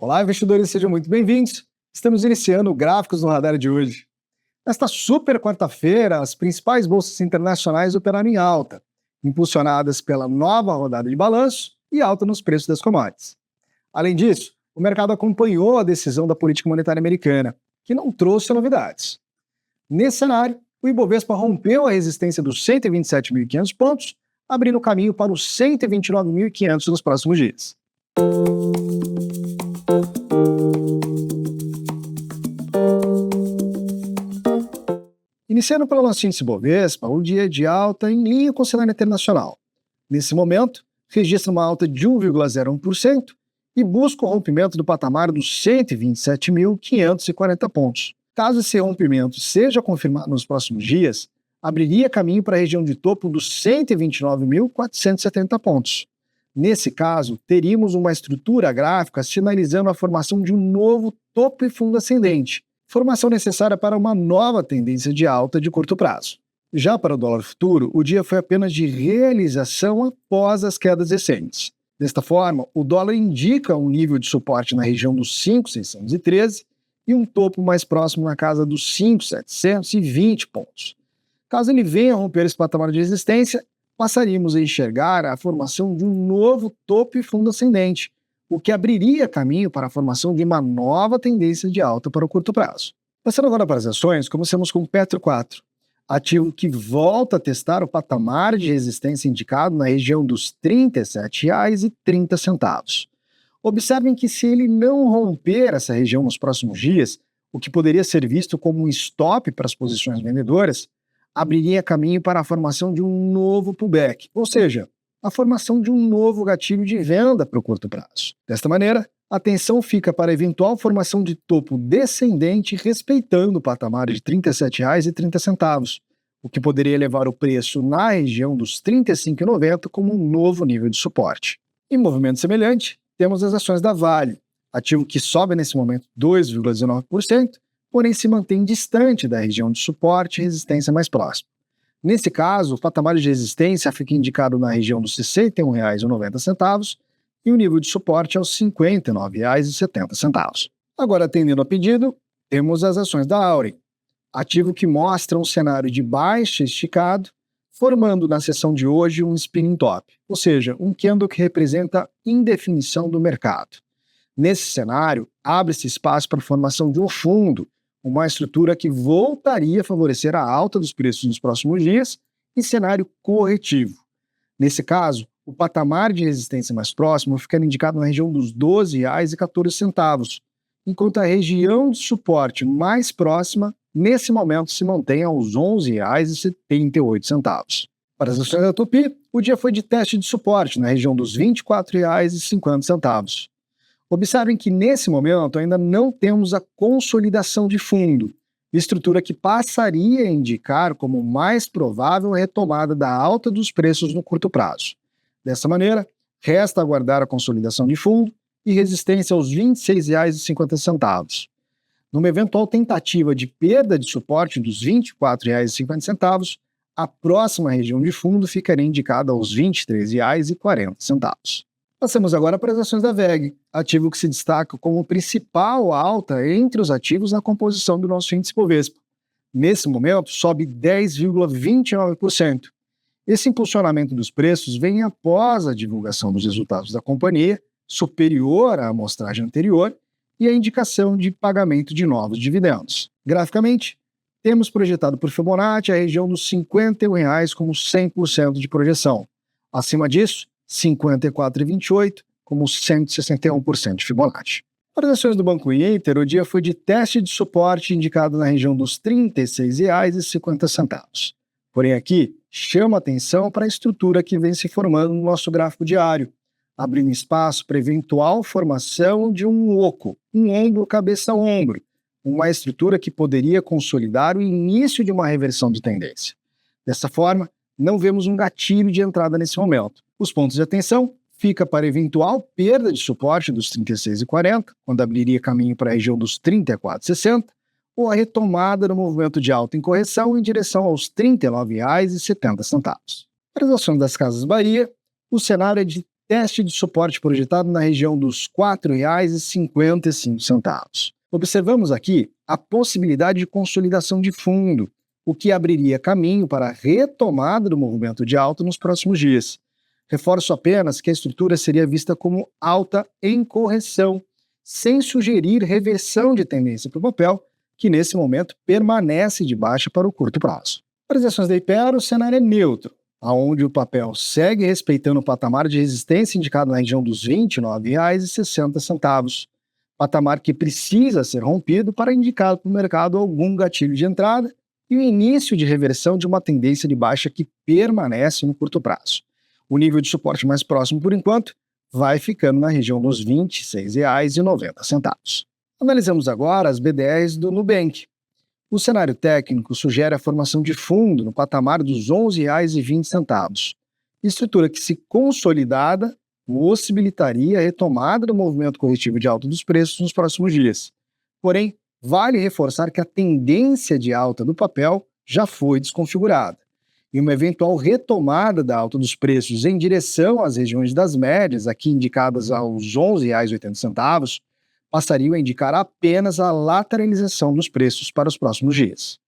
Olá, investidores, sejam muito bem-vindos. Estamos iniciando o Gráficos no Radar de hoje. Nesta super quarta-feira, as principais bolsas internacionais operaram em alta, impulsionadas pela nova rodada de balanço e alta nos preços das commodities. Além disso, o mercado acompanhou a decisão da política monetária americana, que não trouxe novidades. Nesse cenário, o Ibovespa rompeu a resistência dos 127.500 pontos, abrindo caminho para os 129.500 nos próximos dias. Iniciando pelo nosso índice Bovespa, o dia é de alta em linha com o cenário internacional. Nesse momento, registra uma alta de 1,01% e busca o rompimento do patamar dos 127.540 pontos. Caso esse rompimento seja confirmado nos próximos dias, abriria caminho para a região de topo dos 129.470 pontos. Nesse caso, teríamos uma estrutura gráfica sinalizando a formação de um novo topo e fundo ascendente, formação necessária para uma nova tendência de alta de curto prazo. Já para o dólar futuro, o dia foi apenas de realização após as quedas recentes. Desta forma, o dólar indica um nível de suporte na região dos 5.613 e um topo mais próximo na casa dos 5.720 pontos. Caso ele venha a romper esse patamar de resistência, passaríamos a enxergar a formação de um novo topo e fundo ascendente, o que abriria caminho para a formação de uma nova tendência de alta para o curto prazo. Passando agora para as ações, começamos com o Petro 4, ativo que volta a testar o patamar de resistência indicado na região dos R$ 37,30. Observem que se ele não romper essa região nos próximos dias, o que poderia ser visto como um stop para as posições vendedoras, abriria caminho para a formação de um novo pullback, ou seja, a formação de um novo gatilho de venda para o curto prazo. Desta maneira, a atenção fica para a eventual formação de topo descendente respeitando o patamar de R$ 37,30, o que poderia levar o preço na região dos R$ 35,90 como um novo nível de suporte. Em movimento semelhante, temos as ações da Vale, ativo que sobe nesse momento 2,19%, porém se mantém distante da região de suporte e resistência mais próxima. Nesse caso, o patamar de resistência fica indicado na região dos R$ 61,90 e o nível de suporte aos R$ 59,70. Agora, atendendo a pedido, temos as ações da Auren, ativo que mostra um cenário de baixa esticado, formando na sessão de hoje um spinning top, ou seja, um candle que representa indefinição do mercado. Nesse cenário, abre-se espaço para a formação de um fundo, uma estrutura que voltaria a favorecer a alta dos preços nos próximos dias em cenário corretivo. Nesse caso, o patamar de resistência mais próximo fica indicado na região dos R$ 12,14, enquanto a região de suporte mais próxima, nesse momento, se mantém aos R$ 11,78. Para as ações da Tupi, o dia foi de teste de suporte na região dos R$ 24,50. Observem que, nesse momento, ainda não temos a consolidação de fundo, estrutura que passaria a indicar como mais provável a retomada da alta dos preços no curto prazo. Dessa maneira, resta aguardar a consolidação de fundo e resistência aos R$ 26,50. Numa eventual tentativa de perda de suporte dos R$ 24,50, a próxima região de fundo ficaria indicada aos R$ 23,40. Passamos agora para as ações da VEG, ativo que se destaca como principal alta entre os ativos na composição do nosso índice Bovespa. Nesse momento, sobe 10,29%. Esse impulsionamento dos preços vem após a divulgação dos resultados da companhia, superior à amostragem anterior, e a indicação de pagamento de novos dividendos. Graficamente, temos projetado por Fibonacci a região dos R$ 51,00 como 100% de projeção. Acima disso, 54,28, como 161% de Fibonacci. Para as ações do Banco Inter, o dia foi de teste de suporte indicado na região dos R$ 36,50. Porém, aqui chama atenção para a estrutura que vem se formando no nosso gráfico diário, abrindo espaço para eventual formação de um oco, um ombro cabeça a ombro, uma estrutura que poderia consolidar o início de uma reversão de tendência. Dessa forma, não vemos um gatilho de entrada nesse momento. Os pontos de atenção fica para eventual perda de suporte dos 36,40, quando abriria caminho para a região dos 34,60, ou a retomada do movimento de alta em correção em direção aos R$ 39,70. Para as ações das Casas Bahia, o cenário é de teste de suporte projetado na região dos R$ 4,55. Observamos aqui a possibilidade de consolidação de fundo, o que abriria caminho para a retomada do movimento de alta nos próximos dias. Reforço apenas que a estrutura seria vista como alta em correção, sem sugerir reversão de tendência para o papel, que nesse momento permanece de baixa para o curto prazo. Para as ações da Hypera, o cenário é neutro, onde o papel segue respeitando o patamar de resistência indicado na região dos R$ 29,60, patamar que precisa ser rompido para indicar para o mercado algum gatilho de entrada e o início de reversão de uma tendência de baixa que permanece no curto prazo. O nível de suporte mais próximo, por enquanto, vai ficando na região dos R$ 26,90. Analisamos agora as BDRs do Nubank. O cenário técnico sugere a formação de fundo no patamar dos R$ 11,20, estrutura que, se consolidada, possibilitaria a retomada do movimento corretivo de alta dos preços nos próximos dias. Porém, vale reforçar que a tendência de alta do papel já foi desconfigurada, e uma eventual retomada da alta dos preços em direção às regiões das médias, aqui indicadas aos R$ 11,80, passariam a indicar apenas a lateralização dos preços para os próximos dias.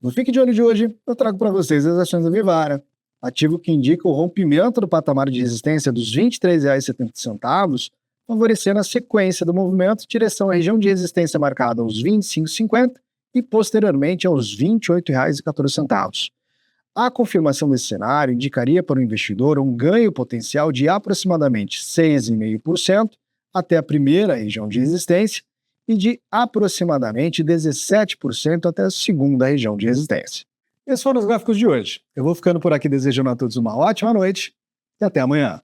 No Fique de Olho de hoje, eu trago para vocês as ações da Vivara, ativo que indica o rompimento do patamar de resistência dos R$ 23,70, favorecendo a sequência do movimento em direção à região de resistência marcada aos R$ 25,50 e posteriormente aos R$ 28,14. A confirmação desse cenário indicaria para o investidor um ganho potencial de aproximadamente 6,5% até a primeira região de resistência e de aproximadamente 17% até a segunda região de resistência. Esses foram os gráficos de hoje. Eu vou ficando por aqui desejando a todos uma ótima noite e até amanhã.